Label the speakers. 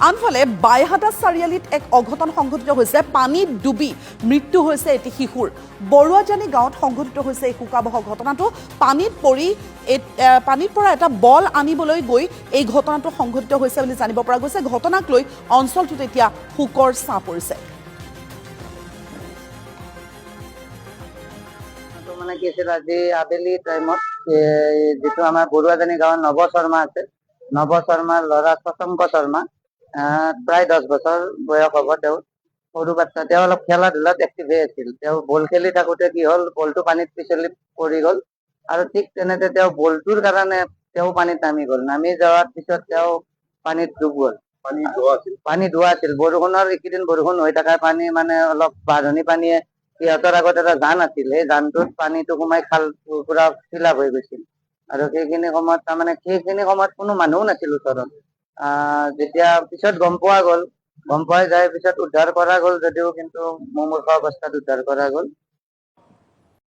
Speaker 1: আনফালে বাইহাটা চাৰিআলিত এক অঘটন সংঘটিত হৈছে। পানীত ডুবি মৃত্যু হৈছে এটি শিশুৰ। বৰুৱাজানী গাঁৱত সংঘটিত হৈছে এই শোকাবহ ঘটনাটো। পানীত পৰা এটা বল আনিবলৈ গৈ এই ঘটনাটো সংঘটিত হৈছে বুলি জানিব পৰা গৈছে। ঘটনাক লৈ অঞ্চলটোত এতিয়া শোকৰ ছাঁ পৰিছে।
Speaker 2: মানে কি আছিল, আজি আবেলি টাইমত যিটো আমাৰ বৰুৱাজানী গাঁৱৰ নৱ শৰ্মা আছে, নৱ শৰ্মাৰ ল'ৰা শশাংক শৰ্মা, প্ৰায় 10 বছৰ বয়স হ'ব। তেওঁ সৰু বাচ্চা, তেওঁ অলপ খেলা ধূলাত এক্টিভ হৈ আছিল। তেওঁ বল খেলি থাকোঁতে কি হ'ল, বলটো পানীত পিছলি পৰি গ'ল আৰু ঠিক তেনেতে তেওঁ বলটোৰ কাৰণে তেওঁ পানীত নামি গ'ল। নামি যোৱাৰ পিছত তেওঁ পানীত ডুব গ'ল। পানী ধোৱা আছিল। বৰষুণৰ এইকেইদিন বৰষুণ হৈ থকা পানী মানে অলপ বাঢ়নি পানীয়ে সিহঁতৰ আগত এটা জান আছিল, সেই জানটোত পানীটো সোমাই খাল পুৰা ফিলাপ হৈ গৈছিল। আৰু সেইখিনি সময়ত কোনো মানুহো নাছিল ওচৰত। যেতিয়া পিছত গম পোৱা যায় পিছত উদ্ধাৰ কৰা গ'ল যদিও, কিন্তু মুমূৰ্ষ অৱস্থাত উদ্ধাৰ কৰা গ'ল।